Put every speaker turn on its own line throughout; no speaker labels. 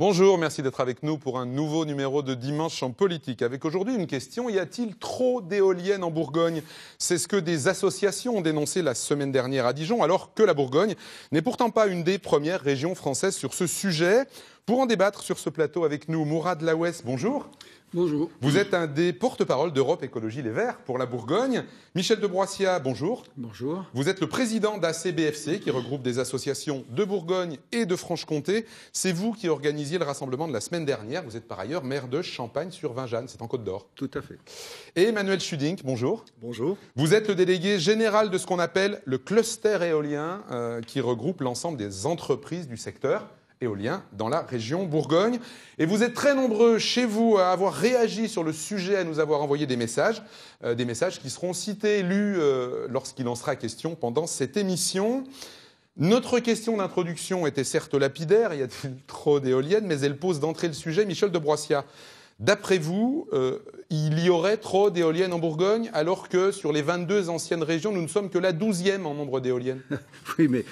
Bonjour, merci d'être avec nous pour un nouveau numéro de Dimanche en politique. Avec aujourd'hui une question, y a-t-il trop d'éoliennes en Bourgogne? C'est ce que des associations ont dénoncé la semaine dernière à Dijon, alors que la Bourgogne n'est pourtant pas une des premières régions françaises sur ce sujet. Pour en débattre sur ce plateau avec nous, Mourad Laouès, bonjour.
Bonjour.
Vous êtes un des porte-parole d'Europe Écologie Les Verts pour la Bourgogne. Michel de Broissia, bonjour.
Bonjour.
Vous êtes le président d'ACBFC, qui regroupe des associations de Bourgogne et de Franche-Comté. C'est vous qui organisiez le rassemblement de la semaine dernière. Vous êtes par ailleurs maire de Champagne-sur-Vingeanne, c'est en Côte d'Or.
Tout à fait.
Et Emmanuel Schudink, bonjour.
Bonjour.
Vous êtes le délégué général de ce qu'on appelle le cluster éolien, qui regroupe l'ensemble des entreprises du secteur éolien dans la région Bourgogne. Et vous êtes très nombreux chez vous à avoir réagi sur le sujet, à nous avoir envoyé des messages qui seront cités, lus lorsqu'il en sera question pendant cette émission. Notre question d'introduction était certes lapidaire, y a-t-il trop d'éoliennes, mais elle pose d'entrée le sujet. Michel de Broissia, d'après vous, il y aurait trop d'éoliennes en Bourgogne, alors que sur les 22 anciennes régions, nous ne sommes que la 12e en nombre d'éoliennes.
Oui, mais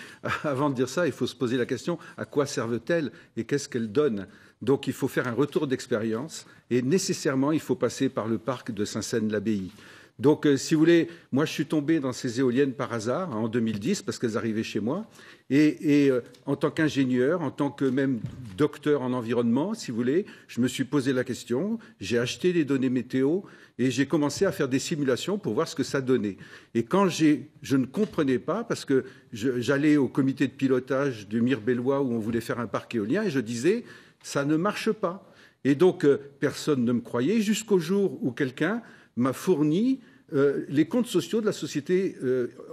avant de dire ça, il faut se poser la question, à quoi servent-elles et qu'est-ce qu'elles donnent? Donc il faut faire un retour d'expérience et nécessairement, il faut passer par le parc de Saint-Seine-l'Abbaye. Donc, si vous voulez, moi, je suis tombé dans ces éoliennes par hasard, en 2010, parce qu'elles arrivaient chez moi. Et en tant qu'ingénieur, en tant que même docteur en environnement, si vous voulez, je me suis posé la question, j'ai acheté les données météo et j'ai commencé à faire des simulations pour voir ce que ça donnait. Et quand je ne comprenais pas, parce que j'allais au comité de pilotage du Mirbellois où on voulait faire un parc éolien, et je disais, ça ne marche pas. Et donc, personne ne me croyait, jusqu'au jour où quelqu'un m'a fourni les comptes sociaux de la société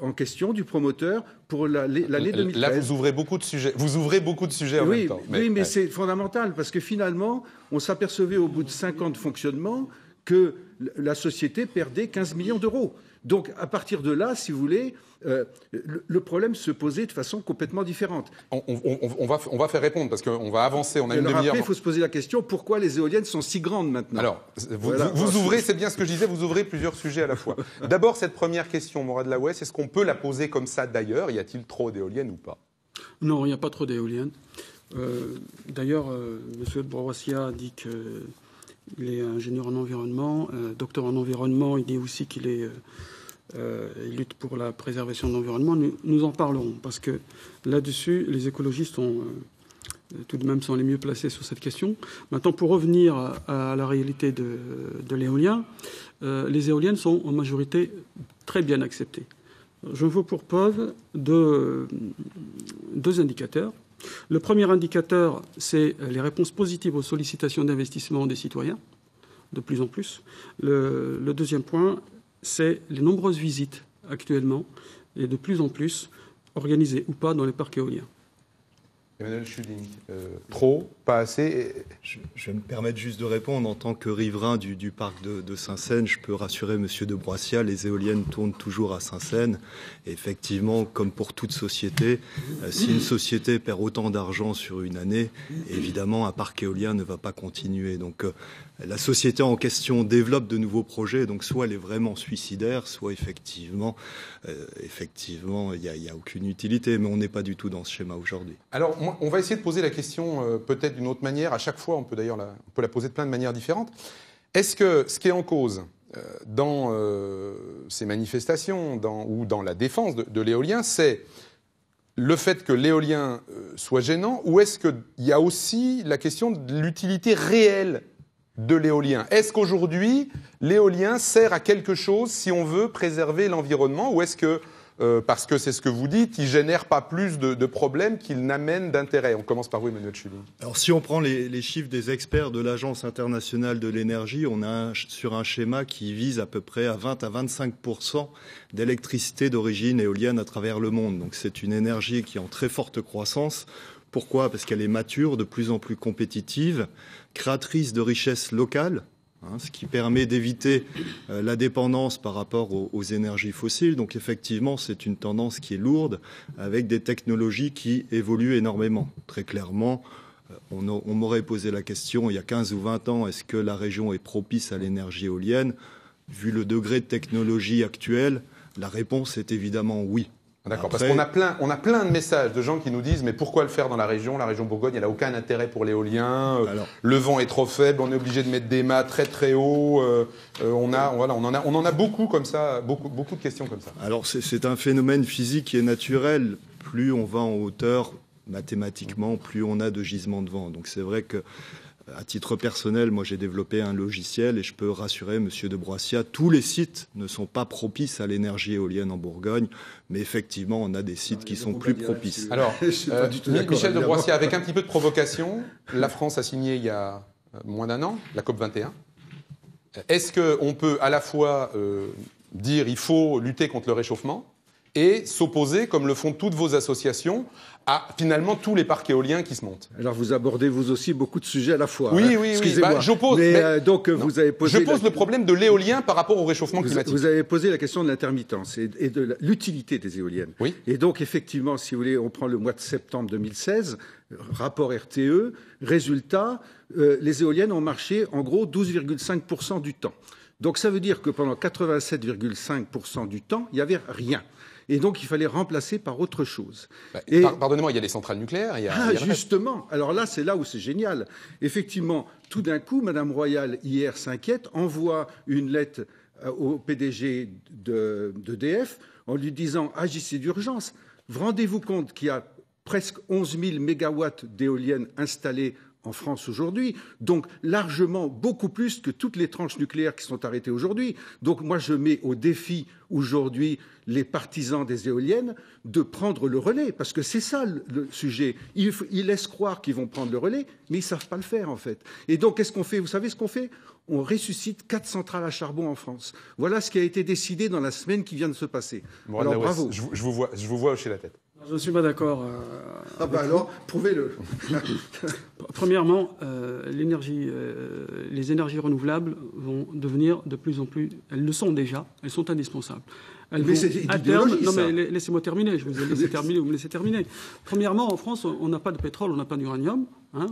en question, du promoteur, pour l'année 2013.
Là, vous ouvrez beaucoup de sujets. Vous ouvrez beaucoup de sujets en même temps.
Oui, mais c'est fondamental, parce que finalement, on s'apercevait au bout de 5 ans de fonctionnement que la société perdait 15 millions d'euros. Donc, à partir de là, si vous voulez, le problème se posait de façon complètement différente.
On va faire répondre, parce qu'on va avancer, on a une demi-heure.
Après, il faut se poser la question, pourquoi les éoliennes sont si grandes maintenant?
Alors, vous ouvrez, c'est bien ce que je disais, vous ouvrez plusieurs sujets à la fois. D'abord, cette première question, Mourad Laouès, est-ce qu'on peut la poser comme ça d'ailleurs? Y a-t-il trop d'éoliennes ou pas?
Non, il n'y a pas trop d'éoliennes. D'ailleurs, M. de Broissia dit qu'il est ingénieur en environnement, docteur en environnement. Il dit aussi qu'il est... il lutte pour la préservation de l'environnement. Nous en parlerons, parce que là-dessus, les écologistes tout de même sont les mieux placés sur cette question. Maintenant, pour revenir à la réalité de l'éolien, les éoliennes sont en majorité très bien acceptées. Je vous propose deux indicateurs. Le premier indicateur, c'est les réponses positives aux sollicitations d'investissement des citoyens, de plus en plus. Le deuxième point, c'est les nombreuses visites actuellement, et de plus en plus, organisées ou pas dans les parcs éoliens.
Emmanuel Schudink, trop, pas assez?
Je vais me permettre juste de répondre. En tant que riverain du parc de Saint-Seine, je peux rassurer M. de Broissia, les éoliennes tournent toujours à Saint-Seine. Et effectivement, comme pour toute société, si une société perd autant d'argent sur une année, évidemment, un parc éolien ne va pas continuer. Donc, la société en question développe de nouveaux projets, donc soit elle est vraiment suicidaire, soit effectivement, il n'y a aucune utilité, mais on n'est pas du tout dans ce schéma aujourd'hui.
Alors, on va essayer de poser la question peut-être d'une autre manière. À chaque fois, on peut la poser de plein de manières différentes. Est-ce que ce qui est en cause dans ces manifestations ou dans la défense de l'éolien, c'est le fait que l'éolien soit gênant, ou est-ce qu'il y a aussi la question de l'utilité réelle de l'éolien? Est-ce qu'aujourd'hui, l'éolien sert à quelque chose si on veut préserver l'environnement, ou est-ce que, parce que c'est ce que vous dites, il ne génère pas plus de problèmes qu'il n'amène d'intérêt? On commence par vous, Emmanuel Schudink.
Alors, si on prend les chiffres des experts de l'Agence internationale de l'énergie, on a sur un schéma qui vise à peu près à 20 à 25% d'électricité d'origine éolienne à travers le monde. Donc, c'est une énergie qui est en très forte croissance. Pourquoi? Parce qu'elle est mature, de plus en plus compétitive, créatrice de richesses locales, ce qui permet d'éviter la dépendance par rapport aux énergies fossiles. Donc effectivement, c'est une tendance qui est lourde, avec des technologies qui évoluent énormément. Très clairement, on m'aurait posé la question il y a 15 ou 20 ans, est-ce que la région est propice à l'énergie éolienne? Vu le degré de technologie actuel, la réponse est évidemment oui.
D'accord,
Après-
parce qu'on a plein de messages de gens qui nous disent mais pourquoi le faire dans la région Bourgogne, elle n'a aucun intérêt pour l'éolien,
Alors-
le vent est trop faible, on est obligé de mettre des mâts très très hauts, on en a beaucoup comme ça, beaucoup de questions comme ça.
Alors c'est un phénomène physique qui est naturel. Plus on va en hauteur, mathématiquement, plus on a de gisements de vent. Donc c'est vrai que, à titre personnel, moi j'ai développé un logiciel et je peux rassurer Monsieur de Broissia, tous les sites ne sont pas propices à l'énergie éolienne en Bourgogne, mais effectivement on a des sites qui sont plus propices.
Alors,
Je suis pas du tout d'accord,
Michel de
évidemment.
Broissia, avec un petit peu de provocation, la France a signé il y a moins d'un an la COP 21. Est-ce qu'on peut à la fois dire il faut lutter contre le réchauffement et s'opposer, comme le font toutes vos associations, à finalement tous les parcs éoliens qui se montent?
Alors vous abordez vous aussi beaucoup de sujets à la fois.
Oui,
hein.
oui,
Excusez-moi.
bah, j'oppose.
Mais, donc vous avez posé.
Je pose le problème de l'éolien par rapport au réchauffement climatique.
Vous avez posé la question de l'intermittence et de l'utilité des éoliennes.
Oui.
Et donc, effectivement, si vous voulez, on prend le mois de septembre 2016, rapport RTE, résultat, les éoliennes ont marché en gros 12,5% du temps. Donc, ça veut dire que pendant 87,5% du temps, il n'y avait rien. Et donc, il fallait remplacer par autre chose. Et
Pardonnez-moi, il y a les centrales nucléaires. Il y a le reste.
justement. Alors là, c'est là où c'est génial. Effectivement, tout d'un coup, Madame Royal, hier, s'inquiète, envoie une lettre au PDG d'EDF en lui disant « Agissez d'urgence ». Rendez-vous compte qu'il y a presque 11 000 mégawatts d'éoliennes installées en France aujourd'hui, donc largement beaucoup plus que toutes les tranches nucléaires qui sont arrêtées aujourd'hui. Donc moi, je mets au défi aujourd'hui les partisans des éoliennes de prendre le relais, parce que c'est ça le sujet. Ils laissent croire qu'ils vont prendre le relais, mais ils ne savent pas le faire en fait. Et donc qu'est-ce qu'on fait? Vous savez ce qu'on fait? On ressuscite 4 centrales à charbon en France. Voilà ce qui a été décidé dans la semaine qui vient de se passer.
Bon,
alors
là, ouais,
bravo.
je vous vois hocher la tête.
Je ne suis pas d'accord.
Ah bah alors, prouvez-le.
Premièrement, les énergies renouvelables vont devenir de plus en plus. Elles le sont déjà. Elles sont indispensables. Elles
Mais
vont,
c'est
à
idéologie,
terme. Non,
ça.
mais laissez-moi terminer. Je vous ai laissé terminer. Vous me laissez terminer. Premièrement, en France, on n'a pas de pétrole, on n'a pas d'uranium. Hein,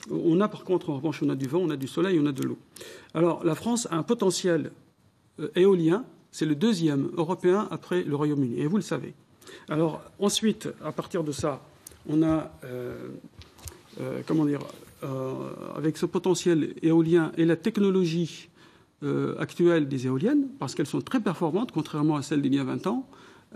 on a par contre, en revanche, on a du vent, on a du soleil, on a de l'eau. Alors, la France a un potentiel éolien. C'est le deuxième européen après le Royaume-Uni, et vous le savez. Alors ensuite, à partir de ça, on a, avec ce potentiel éolien et la technologie actuelle des éoliennes, parce qu'elles sont très performantes, contrairement à celles d'il y a 20 ans,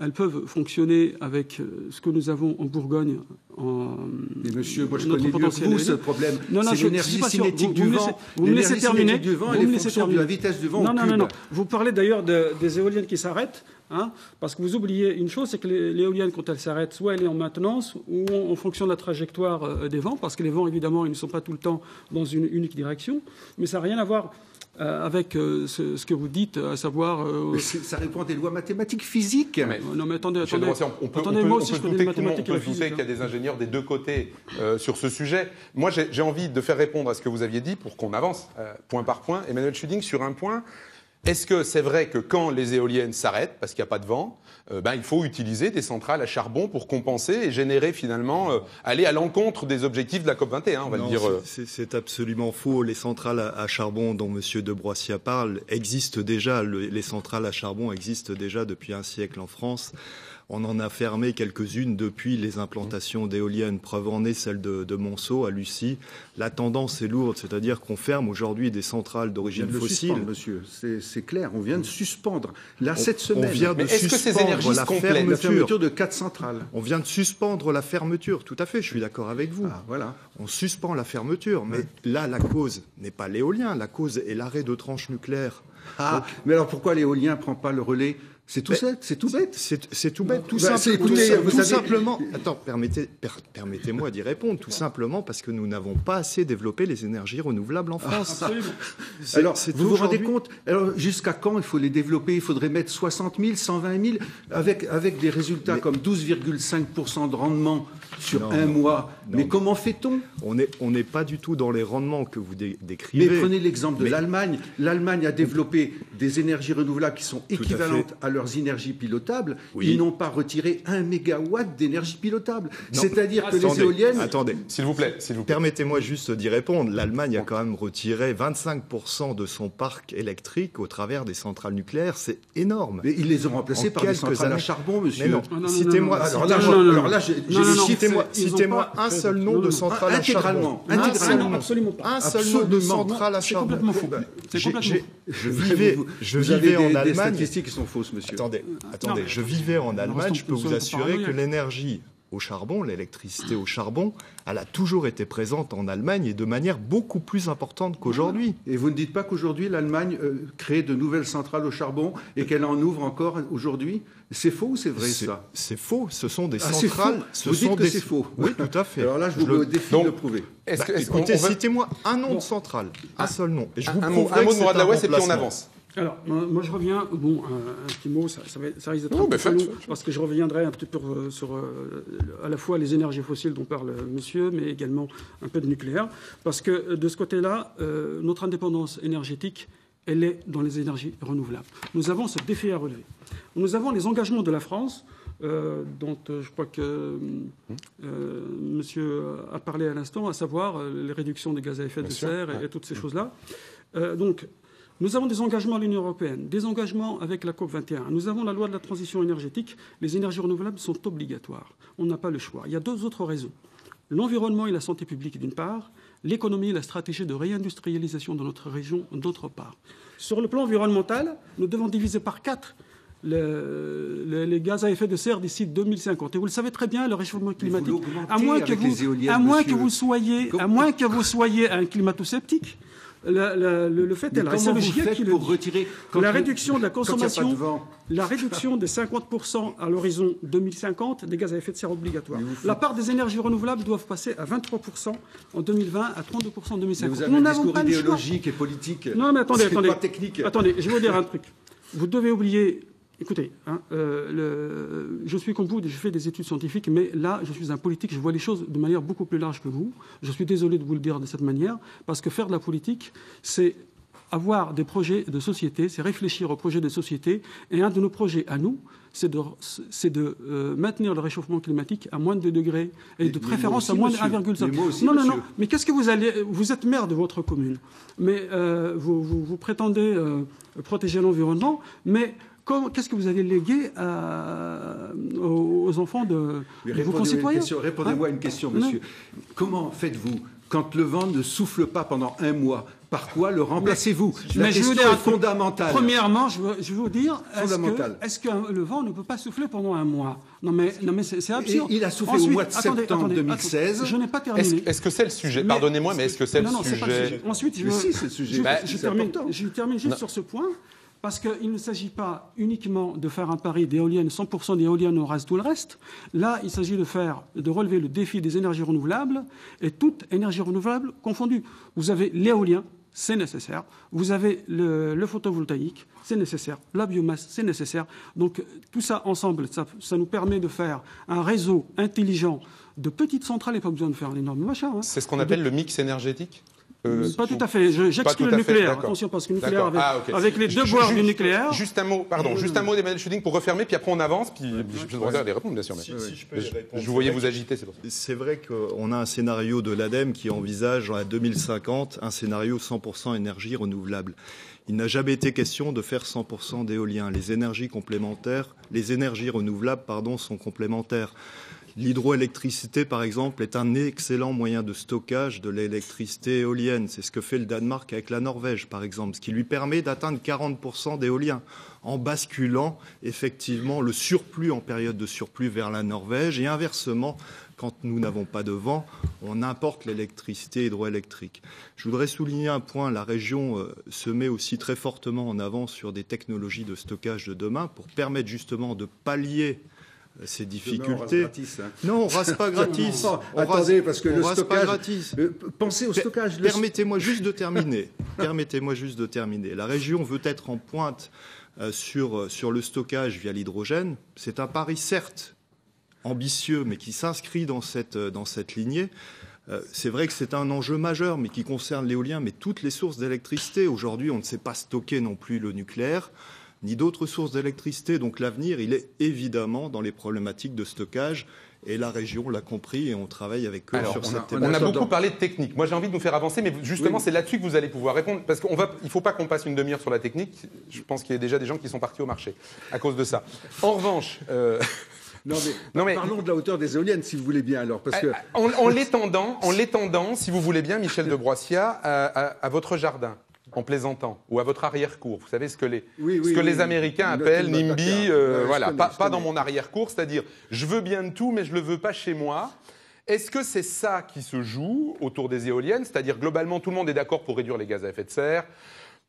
elles peuvent fonctionner avec ce que nous avons en Bourgogne.
Mais monsieur, moi je
notre
connais mieux que
potentiel
vous
éolien.
ce problème.
Non,
C'est
je
l'énergie
suis pas sûr.
cinétique du vent.
Vous me laissez terminer.
L'énergie cinétique du vent,
Vous
elle
me
est
laissez
fonction de
terminer.
la vitesse du vent au
Non,
cube.
non. Vous parlez d'ailleurs des éoliennes qui s'arrêtent, hein, parce que vous oubliez une chose, c'est que l'éolienne, quand elle s'arrête, soit elle est en maintenance, ou en fonction de la trajectoire des vents, parce que les vents, évidemment, ils ne sont pas tout le temps dans une unique direction, mais ça n'a rien à voir avec ce que vous dites, à savoir...
Mais ça répond à des lois mathématiques physiques.
non, mais attendez.
Michel de Broissia, on peut
Attendez, moi aussi,
se
je connais
douter
les mathématiques et la physique,
qu'il y a des ingénieurs des deux côtés sur ce sujet. Moi, j'ai envie de faire répondre à ce que vous aviez dit pour qu'on avance point par point. Emmanuel Schuding, sur un point, est-ce que c'est vrai que quand les éoliennes s'arrêtent, parce qu'il n'y a pas de vent, il faut utiliser des centrales à charbon pour compenser et générer finalement, aller à l'encontre des objectifs de la COP21, on va
Non,
le dire.
C'est absolument faux. Les centrales à charbon dont M. de Broissia parle existent déjà. Les centrales à charbon existent déjà depuis un siècle en France. On en a fermé quelques-unes depuis les implantations d'éoliennes. Preuve en est celle de Monceau à Lucie. La tendance est lourde, c'est-à-dire qu'on ferme aujourd'hui des centrales d'origine fossile.
Monsieur, c'est clair, on vient de suspendre. Là, cette semaine,
Mais est-ce que ces énergies se complètent?
la fermeture de 4 centrales.
On vient de suspendre la fermeture, tout à fait, je suis d'accord avec vous.
Ah, voilà.
On suspend la fermeture, mais là, la cause n'est pas l'éolien, la cause est l'arrêt de tranches nucléaires.
Ah, mais alors pourquoi l'éolien ne prend pas le relais? C'est tout bête.
C'est tout bête, tout simplement. Attends, permettez-moi d'y répondre. Tout simplement parce que nous n'avons pas assez développé les énergies renouvelables en France.
Alors, vous vous rendez compte? Alors, jusqu'à quand il faut les développer? Il faudrait mettre 60 000, 120 000, avec des résultats comme 12,5% de rendement sur un mois. Mais comment fait-on?
On n'est pas du tout dans les rendements que vous décrivez.
Mais prenez l'exemple de l'Allemagne. L'Allemagne a développé des énergies renouvelables qui sont équivalentes à leurs énergies pilotables,
Oui.
ils n'ont pas retiré 1 mégawatt d'énergie pilotable.
Non.
C'est-à-dire que les
Attendez,
éoliennes...
Attendez.
S'il vous plaît.
Permettez-moi juste d'y répondre. L'Allemagne a quand même retiré 25% de son parc électrique au travers des centrales nucléaires. C'est énorme.
Mais ils les ont remplacés
En
par des
quelques
centrales à
années.
charbon, monsieur.
Mais non.
Ah, non,
Citez-moi.
non, non,
Alors là, j'ai
non, non, non,
Citez-moi
ils ont
citez-moi
pas
un
fait-
seul
non,
nom
non,
de
non.
centrale à
Intégralement.
charbon. Un seul
non,
nom.
absolument pas.
Un seul nom de
Absolument.
centrale à
C'est
charbon.
complètement faux. C'est
J'ai-
complètement faux.
Je
Vous avez
vivais en
des
Allemagne.
statistiques qui sont fausses, monsieur.
Attendez,
Non,
je vivais en Allemagne.
restons-
Je peux vous
soyons
assurer
paranoïaques.
que l'énergie au charbon, l'électricité au charbon, elle a toujours été présente en Allemagne et de manière beaucoup plus importante qu'aujourd'hui.
Et vous ne dites pas qu'aujourd'hui, l'Allemagne crée de nouvelles centrales au charbon et qu'elle en ouvre encore aujourd'hui? C'est faux ou c'est vrai, ça?
C'est faux. Ce sont des
Ah, c'est
centrales.
faux.
Ce
Vous dites
sont
que
des...
c'est faux.
Oui, tout à fait.
Alors là, je vous
le-
le défie
Donc,
de le prouver.
Écoutez,
on veut-
citez-moi un nom de centrale, un seul nom. Et je vous
un mot
prouverai
de
que c'est
Mourad
un
Laouest et puis on
remplacement.
avance.
Alors, moi je reviens, bon, un petit mot, ça risque d'être
Non,
un peu
mais faites.
long, parce que je reviendrai un petit peu sur à la fois les énergies fossiles dont parle monsieur, mais également un peu de nucléaire, parce que de ce côté-là, notre indépendance énergétique, elle est dans les énergies renouvelables. Nous avons ce défi à relever. Nous avons les engagements de la France, dont je crois que monsieur a parlé à l'instant, à savoir les réductions des gaz à effet de
Bien sûr,
serre
ouais.
et toutes ces choses-là. Donc, nous avons des engagements à l'Union européenne, des engagements avec la COP21. Nous avons la loi de la transition énergétique. Les énergies renouvelables sont obligatoires. On n'a pas le choix. Il y a deux autres raisons. L'environnement et la santé publique, d'une part. L'économie et la stratégie de réindustrialisation de notre région, d'autre part. Sur le plan environnemental, nous devons diviser par 4 les gaz à effet de serre d'ici 2050. Et vous le savez très bien, le réchauffement climatique, à moins que vous soyez un climato-sceptique, le fait est là. C'est le GIEC qui le dit.
Retirer
La réduction de la consommation,
quand il y a pas de vent.
la réduction de 50% à l'horizon 2050 des gaz à effet de serre obligatoires. La part des énergies renouvelables doivent passer à 23% en 2020, à 32% en
Mais
2050.
vous avez
Nous
un
n'avons
discours
pas le choix.
idéologique et politique.
Non, mais attendez,
C'est pas technique.
Attendez, je vais vous dire un truc. Vous devez oublier. Écoutez, je suis comme vous, je fais des études scientifiques, mais là, je suis un politique, je vois les choses de manière beaucoup plus large que vous. Je suis désolé de vous le dire de cette manière, parce que faire de la politique, c'est avoir des projets de société, c'est réfléchir aux projets de société. Et un de nos projets à nous, c'est de maintenir le réchauffement climatique à moins de 2 degrés, et de préférence à moins de 1,5. Non. Mais qu'est-ce que vous ête maire de votre commune, mais vous prétendez protéger l'environnement, mais qu'est-ce que vous allez léguer aux enfants de vos concitoyens?
Répondez-moi à une question, monsieur. Comment faites-vous quand le vent ne souffle pas pendant un mois? Par quoi le remplacez-vous? La question est fondamentale.
Premièrement, je veux vous dire, est-ce que le vent ne peut pas souffler pendant un mois? Non, mais c'est absurde.
Il a soufflé au mois de septembre 2016.
Je n'ai pas terminé.
Est-ce que c'est le sujet? Pardonnez-moi, mais est-ce que c'est le
sujet? Non, c'est pas le sujet. Ensuite,
c'est le sujet.
Je termine juste sur ce point. Parce qu'il ne s'agit pas uniquement de faire un pari d'éoliennes, 100% d'éoliennes, on reste tout le reste. Là, il s'agit de relever le défi des énergies renouvelables, et toutes énergies renouvelables confondues. Vous avez l'éolien, c'est nécessaire. Vous avez le photovoltaïque, c'est nécessaire. La biomasse, c'est nécessaire. Donc, tout ça ensemble, ça nous permet de faire un réseau intelligent de petites centrales, et pas besoin de faire un énorme machin. Hein.
C'est ce qu'on appelle le mix énergétique?
Pas tout à fait. J'exclus le nucléaire. Attention, parce que le nucléaire, avec les devoirs du nucléaire.
Juste un mot, d'Emmanuel Schutting pour refermer, puis après on avance, puis je vais les répondre, bien sûr.
Si je peux y répondre.
Je vous voyais vous agiter, c'est pour ça.
C'est vrai qu'on a un scénario de l'ADEME qui envisage à 2050 un scénario 100% énergie renouvelable. Il n'a jamais été question de faire 100% d'éolien. Les énergies renouvelables, sont complémentaires. L'hydroélectricité, par exemple, est un excellent moyen de stockage de l'électricité éolienne. C'est ce que fait le Danemark avec la Norvège, par exemple, ce qui lui permet d'atteindre 40% d'éolien, en basculant effectivement le surplus en période de surplus vers la Norvège, et inversement, quand nous n'avons pas de vent, on importe l'électricité hydroélectrique. Je voudrais souligner un point, la région se met aussi très fortement en avant sur des technologies de stockage de demain pour permettre justement de pallier ces difficultés. Non, on rase pas gratis.
Attendez, parce que le stockage.
Gratis.
Pensez au stockage.
Permettez-moi juste de terminer. La région veut être en pointe sur le stockage via l'hydrogène. C'est un pari certes ambitieux, mais qui s'inscrit dans cette lignée. C'est vrai que c'est un enjeu majeur, mais qui concerne l'éolien, mais toutes les sources d'électricité. Aujourd'hui, on ne sait pas stocker non plus le nucléaire. ni d'autres sources d'électricité. Donc l'avenir, il est évidemment dans les problématiques de stockage. Et la région l'a compris et on travaille avec eux sur cette thématique.
On a beaucoup parlé de technique. Moi, j'ai envie de nous faire avancer, mais justement, c'est là-dessus que vous allez pouvoir répondre. Parce qu'il ne faut pas qu'on passe une demi-heure sur la technique. Je pense qu'il y a déjà des gens qui sont partis au marché à cause de ça. En revanche...
Non, mais parlons de la hauteur des éoliennes, si vous voulez bien. Alors, parce que...
en l'étendant, si vous voulez bien, Michel de Broissia, à votre jardin. En plaisantant, ou à votre arrière-cour. Vous savez ce que les Américains appellent NIMBY, pas dans mon arrière-cour, c'est-à-dire je veux bien de tout, mais je ne le veux pas chez moi. Est-ce que c'est ça qui se joue autour des éoliennes? C'est-à-dire globalement, tout le monde est d'accord pour réduire les gaz à effet de serre,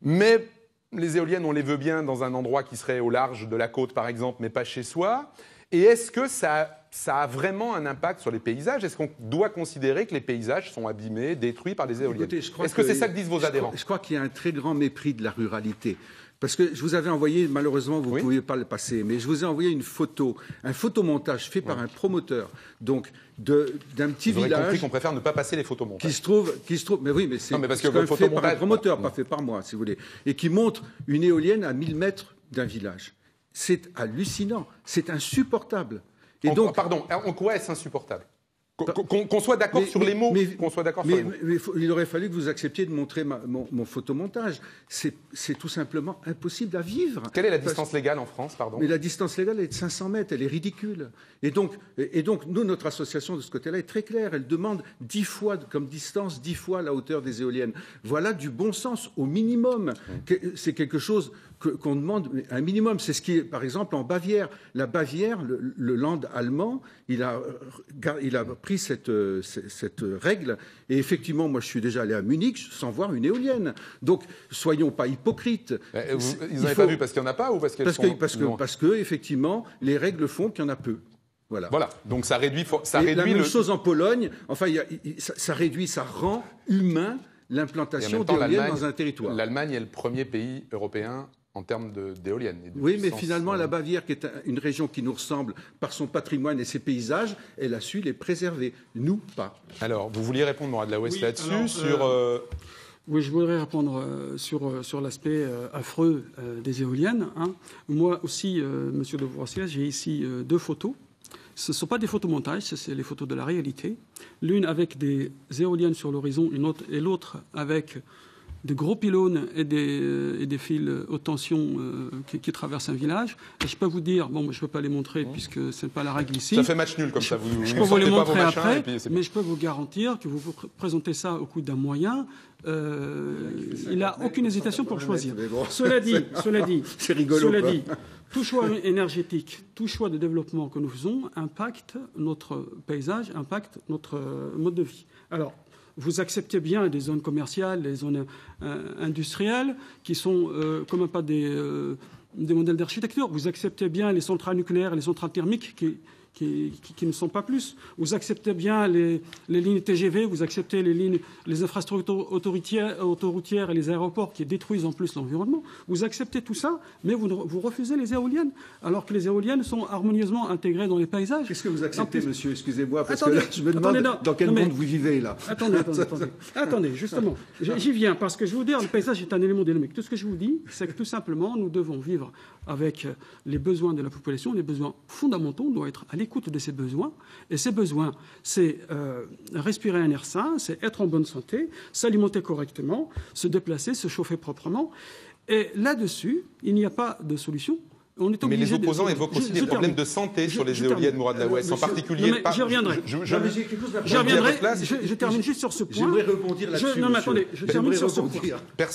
mais les éoliennes, on les veut bien dans un endroit qui serait au large de la côte, par exemple, mais pas chez soi. Et est-ce que ça a vraiment un impact sur les paysages? Est-ce qu'on doit considérer que les paysages sont abîmés, détruits par les éoliennes? Est-ce que c'est ça que disent vos adhérents?
Je crois qu'il y a un très grand mépris de la ruralité. Parce que je vous avais envoyé, malheureusement, vous ne pouviez pas le passer, mais je vous ai envoyé une photo, un photomontage fait par un promoteur, donc d'un petit village. Vous aurez compris
qu'on préfère ne pas passer les photomontages.
Qui se trouve, mais oui, mais c'est fait par un promoteur, pas fait par moi, si vous voulez, et qui montre une éolienne à 1000 mètres d'un village. C'est hallucinant, c'est insupportable.
Et donc, pardon, en quoi est-ce insupportable? Qu'on soit d'accord sur les mots, qu'on soit d'accord sur les mots.
Mais il aurait fallu que vous acceptiez de montrer mon photomontage. C'est tout simplement impossible à vivre.
Quelle est la distance légale en France, pardon?
Mais la distance légale est de 500 mètres, elle est ridicule. Et donc nous, notre association de ce côté-là est très claire. Elle demande 10 fois, comme distance, 10 fois la hauteur des éoliennes. Voilà du bon sens, au minimum. C'est quelque chose qu'on demande, un minimum. C'est ce qui est, par exemple, en Bavière. La Bavière, le land allemand, il a pris cette règle. Et effectivement, moi, je suis déjà allé à Munich sans voir une éolienne. Donc, soyons pas hypocrites.
Ils n'en avaient pas vu parce qu'il n'y en a pas ou parce qu'elles sont...
Parce que, effectivement, les règles font qu'il y en a peu. Voilà.
Donc ça réduit
la même chose en Pologne. Enfin, ça rend humain l'implantation d'éoliennes dans un territoire.
L'Allemagne est le premier pays européen en termes d'éoliennes.
Oui, mais finalement, la Bavière, qui est une région qui nous ressemble par son patrimoine et ses paysages, elle a su les préserver. Nous, pas.
Alors, vous vouliez répondre, Mourad Laouest, là-dessus,
Oui, je voudrais répondre sur l'aspect affreux des éoliennes. Moi aussi, Monsieur de Broissia, j'ai ici 2 photos. Ce ne sont pas des photomontages, c'est les photos de la réalité. L'une avec des éoliennes sur l'horizon, et l'autre avec de gros pylônes et des fils haute tension qui traversent un village. Et je peux vous dire, je ne peux pas les montrer puisque ce n'est pas la règle ici.
Ça fait match nul comme ça.
Je peux vous les montrer après, mais je peux vous garantir que vous présentez ça au coût d'un moyen. Il n'a aucune hésitation pour choisir. Cela dit,
c'est rigolo.
Cela dit, tout choix énergétique, tout choix de développement que nous faisons impacte notre paysage, impacte notre mode de vie. Alors, vous acceptez bien des zones commerciales, des zones industrielles, qui sont quand même pas des modèles d'architecture. Vous acceptez bien les centrales nucléaires et les centrales thermiques qui ne sont pas plus. Vous acceptez bien les lignes TGV, vous acceptez les infrastructures autoroutières et les aéroports qui détruisent en plus l'environnement. Vous acceptez tout ça, mais vous refusez les éoliennes, alors que les éoliennes sont harmonieusement intégrées dans les paysages.
Qu'est-ce que vous acceptez, monsieur? Excusez-moi, parce que là, je me demande dans quel monde vous vivez, là.
Attendez, justement. J'y viens, parce que je vais vous dire, le paysage est un élément dynamique. Tout ce que je vous dis, c'est que tout simplement, nous devons vivre avec les besoins de la population, les besoins fondamentaux. On doit être à l'écoute de ces besoins. Et ces besoins, c'est respirer un air sain, c'est être en bonne santé, s'alimenter correctement, se déplacer, se chauffer proprement. Et là-dessus, il n'y a pas de solution.
Mais les opposants évoquent aussi des problèmes de santé sur les éoliennes, Mourad Laouest, en particulier.
J'y reviendrai. Je termine juste sur ce point.
J'aimerais rebondir là-dessus.
Non, mais attendez, je termine sur ce point.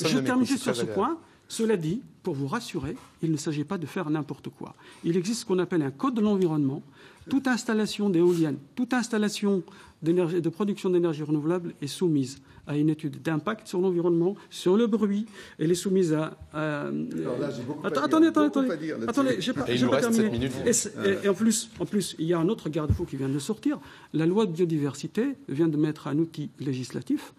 Je termine juste sur ce point. Cela dit, pour vous rassurer, il ne s'agit pas de faire n'importe quoi. Il existe ce qu'on appelle un code de l'environnement. Toute installation d'éoliennes, toute installation de production d'énergie renouvelable est soumise à une étude d'impact sur l'environnement, sur le bruit. Elle est soumise à...
Alors là, j'ai beaucoup
Attendez, j'ai pas
terminé.
Et en plus, il y a un autre garde-fou qui vient de sortir. La loi de biodiversité vient de mettre un outil législatif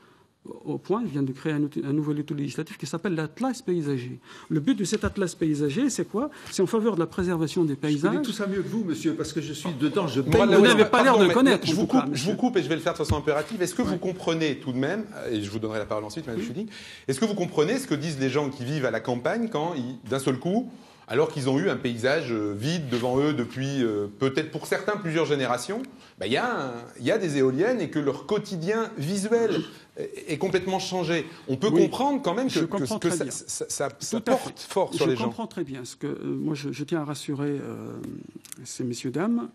au point, je viens de créer un nouvel outil législatif qui s'appelle l'Atlas paysager. Le but de cet Atlas paysager, c'est quoi? C'est en faveur de la préservation des paysages.
Je connais tout ça mieux que vous, monsieur, parce que je suis dedans, je
baigne. Vous n'avez pas l'air de le connaître.
Je vous coupe et je vais le faire de façon impérative. Est-ce que vous comprenez tout de même, et je vous donnerai la parole ensuite, Mme Schuding, est-ce que vous comprenez ce que disent les gens qui vivent à la campagne quand, d'un seul coup, alors qu'ils ont eu un paysage vide devant eux depuis peut-être pour certains plusieurs générations. Il y a des éoliennes et que leur quotidien visuel est complètement changé. On peut comprendre quand même que ça porte fort sur les gens.
Je comprends très bien. Moi, je tiens à rassurer ces messieurs-dames.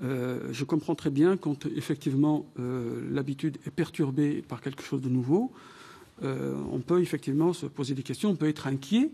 Je comprends très bien quand, effectivement, l'habitude est perturbée par quelque chose de nouveau. On peut effectivement se poser des questions, on peut être inquiet.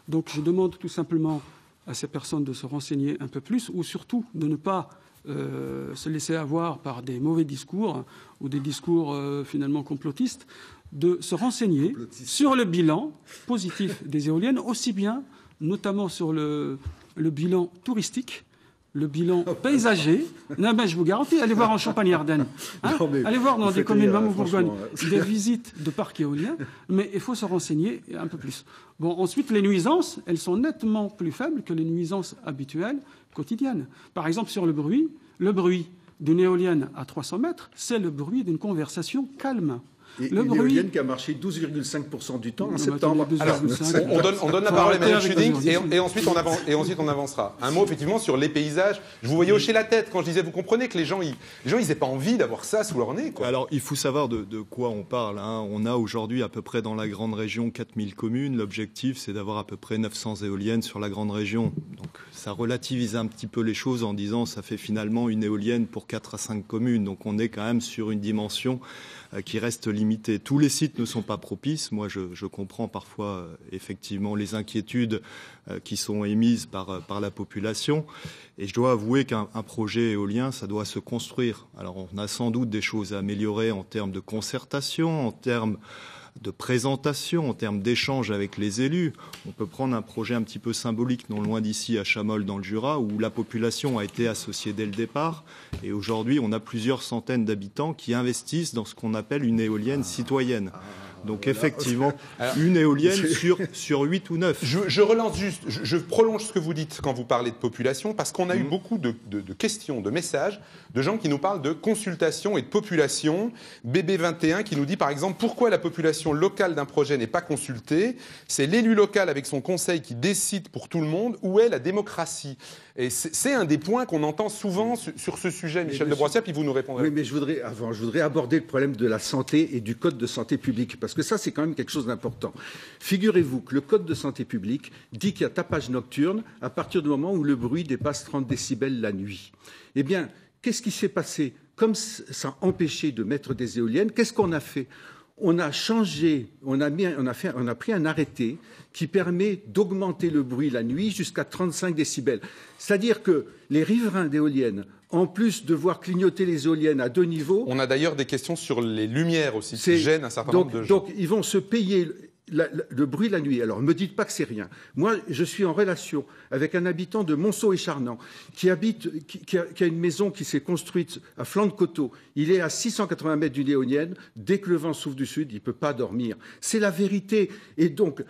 Donc, je demande tout simplement à ces personnes de se renseigner un peu plus ou surtout de ne pas se laisser avoir par des mauvais discours ou des discours finalement complotistes, de se renseigner sur le bilan positif des éoliennes, aussi bien notamment sur le bilan touristique, le bilan paysager. Non, je vous garantis, allez voir en Champagne-Ardenne. Allez voir dans des communes comme Bourgogne des visites de parcs éoliens, mais il faut se renseigner un peu plus. Bon, ensuite, les nuisances, elles sont nettement plus faibles que les nuisances habituelles quotidiennes. Par exemple, sur le bruit d'une éolienne à 300 mètres, c'est le bruit d'une conversation calme.
Et une éolienne qui a marché 12,5% du temps en septembre.
Alors, on donne la parole à Mme Schuding et ensuite on avancera. Un mot effectivement sur les paysages. Je vous voyais hocher la tête quand je disais, vous comprenez que les gens ils n'aient pas envie d'avoir ça sous leur nez, quoi.
Alors, il faut savoir de quoi on parle. On a aujourd'hui à peu près dans la grande région 4000 communes. L'objectif, c'est d'avoir à peu près 900 éoliennes sur la grande région. Donc, ça relativise un petit peu les choses en disant ça fait finalement une éolienne pour 4 à 5 communes. Donc, on est quand même sur une dimension qui reste limitée. Tous les sites ne sont pas propices. Moi, je comprends parfois effectivement les inquiétudes qui sont émises par la population. Et je dois avouer qu'un projet éolien, ça doit se construire. Alors, on a sans doute des choses à améliorer en termes de concertation, en termes de présentation, en termes d'échange avec les élus. On peut prendre un projet un petit peu symbolique, non loin d'ici, à Chamols, dans le Jura, où la population a été associée dès le départ. Et aujourd'hui, on a plusieurs centaines d'habitants qui investissent dans ce qu'on appelle une éolienne citoyenne. Donc effectivement, une éolienne sur 8 ou 9.
Je relance juste, je prolonge ce que vous dites quand vous parlez de population, parce qu'on a eu beaucoup de questions, de messages, de gens qui nous parlent de consultation et de population. BB21 qui nous dit par exemple pourquoi la population locale d'un projet n'est pas consultée. C'est l'élu local avec son conseil qui décide pour tout le monde. Où est la démocratie ? Et c'est un des points qu'on entend souvent sur ce sujet, Michel de Broissiat, puis vous nous répondrez.
Oui, mais je voudrais aborder le problème de la santé et du code de santé publique, parce que ça, c'est quand même quelque chose d'important. Figurez-vous que le code de santé publique dit qu'il y a tapage nocturne à partir du moment où le bruit dépasse 30 décibels la nuit. Eh bien, qu'est-ce qui s'est passé ? Comme ça empêchait de mettre des éoliennes, qu'est-ce qu'on a fait ? On a changé, on a pris un arrêté qui permet d'augmenter le bruit la nuit jusqu'à 35 décibels. C'est-à-dire que les riverains d'éoliennes, en plus de voir clignoter les éoliennes à 2 niveaux...
On a d'ailleurs des questions sur les lumières aussi, qui gênent un certain nombre de gens.
Donc, ils vont se payer le bruit la nuit. Alors, ne me dites pas que c'est rien. Moi, je suis en relation avec un habitant de Monceau-et-Charnans qui a une maison qui s'est construite à flanc de coteau. Il est à 680 mètres d'une éolienne. Dès que le vent souffle du sud, il ne peut pas dormir. C'est la vérité. Et donc,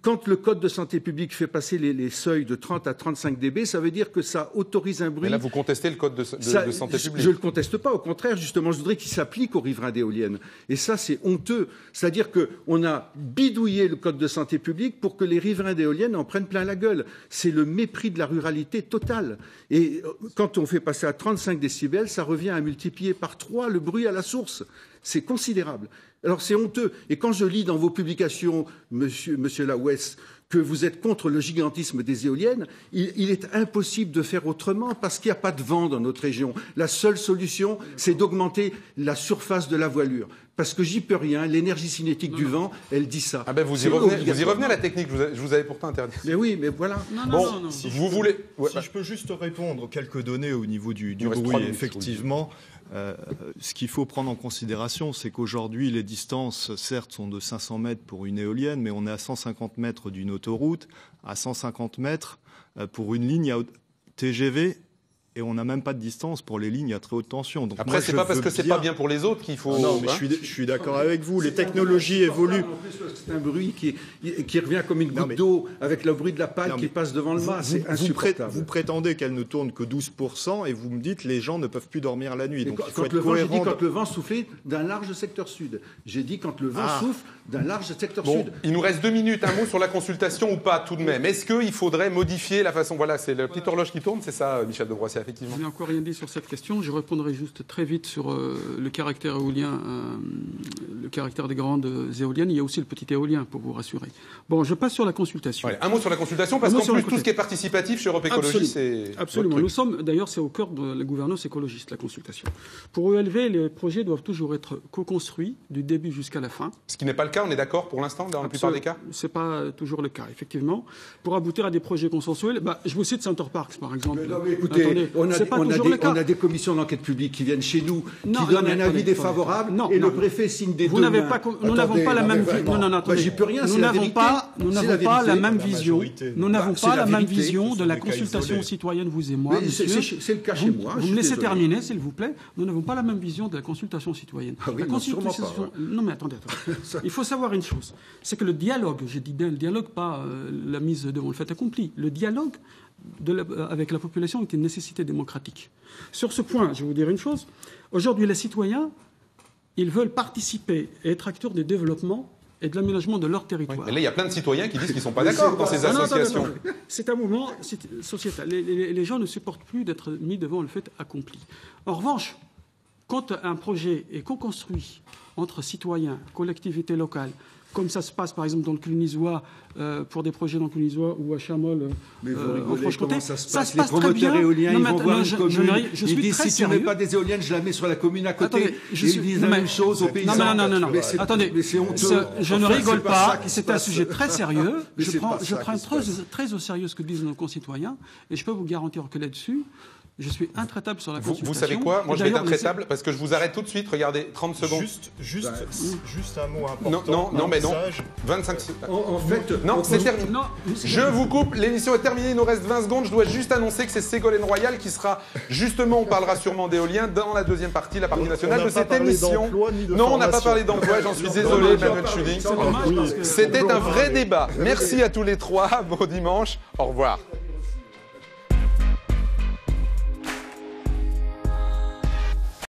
quand le Code de santé publique fait passer les seuils de 30 à 35 dB, ça veut dire que ça autorise un bruit.
Mais là, vous contestez le Code de santé publique.
Je ne le conteste pas. Au contraire, justement, je voudrais qu'il s'applique aux riverains d'éoliennes. Et ça, c'est honteux. C'est-à-dire qu'on a bidouillé le Code de santé publique pour que les riverains d'éoliennes en prennent plein la gueule. C'est le mépris de la ruralité totale. Et quand on fait passer à 35 décibels, ça revient à multiplier par 3 le bruit à la source. C'est considérable. Alors c'est honteux. Et quand je lis dans vos publications, monsieur Laouesse, que vous êtes contre le gigantisme des éoliennes, il est impossible de faire autrement parce qu'il n'y a pas de vent dans notre région. La seule solution, c'est d'augmenter la surface de la voilure. Parce que j'y peux rien, l'énergie cinétique du vent, elle dit ça.
Ah ben vous y revenez à la technique, je vous avais pourtant interdit.
Mais oui, mais voilà.
Non.
Si je peux juste répondre quelques données au niveau du bruit, effectivement. Ce qu'il faut prendre en considération, c'est qu'aujourd'hui, les distances, certes, sont de 500 mètres pour une éolienne, mais on est à 150 mètres d'une autoroute, à 150 mètres pour une ligne TGV et on n'a même pas de distance pour les lignes à très haute tension. Donc
après, c'est pas parce que c'est pas bien pour les autres qu'il faut...
Non, mais je suis d'accord avec vous. Les technologies évoluent.
En plus, c'est un bruit qui revient comme une goutte d'eau avec le bruit de la pale qui passe devant le mât. C'est insupportable.
Vous prétendez qu'elle ne tourne que 12% et vous me dites les gens ne peuvent plus dormir la nuit. Donc,
quand le vent soufflait d'un large secteur sud. J'ai dit quand le vent souffle d'un large secteur sud.
Il nous reste 2 minutes. Un mot sur la consultation ou pas tout de même. Est-ce qu'il faudrait modifier la façon... Voilà, c'est la petite horloge qui tourne, c'est ça, Michel de Broissiat, effectivement.
Je n'ai encore rien dit sur cette question. Je répondrai juste très vite sur le caractère éolien, le caractère des grandes éoliennes. Il y a aussi le petit éolien, pour vous rassurer. Bon, je passe sur la consultation.
Ouais, un mot sur la consultation, parce qu'en plus, tout ce qui est participatif chez Europe Écologie, c'est...
Absolument. Nous sommes, d'ailleurs, c'est au cœur de la gouvernance écologiste, la consultation. Pour ELV, les projets doivent toujours être co-construits du début jusqu'à la fin.
Ce qui n'est pas le cas, on est d'accord pour l'instant, dans la plupart des cas ?
Ce n'est pas toujours le cas, effectivement. Pour aboutir à des projets consensuels, je vous cite Center Parcs, par exemple.
Non, mais écoutez,
attendez,
on a des commissions d'enquête publique qui viennent chez nous, qui donnent un avis défavorable, et le préfet signe des deux mains.
Nous n'avons pas la même vision.
J'y peux rien,
nous n'avons pas la même vision. Nous n'avons pas la même vision de la consultation citoyenne, vous et moi.
C'est le cas chez moi.
Vous me laissez terminer, s'il vous plaît. Nous n'avons pas la même vision de la consultation citoyenne.
La consultation...
Non, mais attendez. Il faut savoir une chose, c'est que le dialogue, je dis bien le dialogue, pas la mise devant le fait accompli, le dialogue avec la population est une nécessité démocratique. Sur ce point, je vais vous dire une chose. Aujourd'hui, les citoyens, ils veulent participer et être acteurs du développement et de l'aménagement de leur territoire.
Oui, mais là, il y a plein de citoyens qui disent qu'ils ne sont pas d'accord dans ces associations.
Non. C'est un mouvement sociétal. Les gens ne supportent plus d'être mis devant le fait accompli. En revanche, quand un projet est co-construit entre citoyens, collectivités locales, comme ça se passe par exemple dans le Clunisois, pour des projets dans le Clunisois ou à Chamol, en Franche-Comté,
ça se passe très bien. Les promoteurs éoliens, ils vont voir une commune, ils disent si tu ne mets pas des éoliennes, je la mets sur la commune à côté, ils disent la même chose aux paysans.
Non. Attendez, je ne rigole pas, c'est un sujet très sérieux, je prends très au sérieux ce que disent nos concitoyens, et je peux vous garantir que là-dessus, je suis intraitable sur la consultation.
Vous savez quoi ? Moi, je vais être intraitable parce que je vous arrête tout de suite. Regardez, 30 secondes.
Juste un mot important.
Non, 25 secondes.
En fait...
Non, c'est terminé. Je vous coupe. L'émission est terminée. Il nous reste 20 secondes. Je dois juste annoncer que c'est Ségolène Royal qui sera, justement, on parlera sûrement d'éolien dans la deuxième partie, la partie nationale de cette émission. Non, on n'a pas parlé d'emploi. J'en suis désolé, Manuel Schuding. C'était un vrai débat. Merci à tous les trois. Bon dimanche. Au revoir.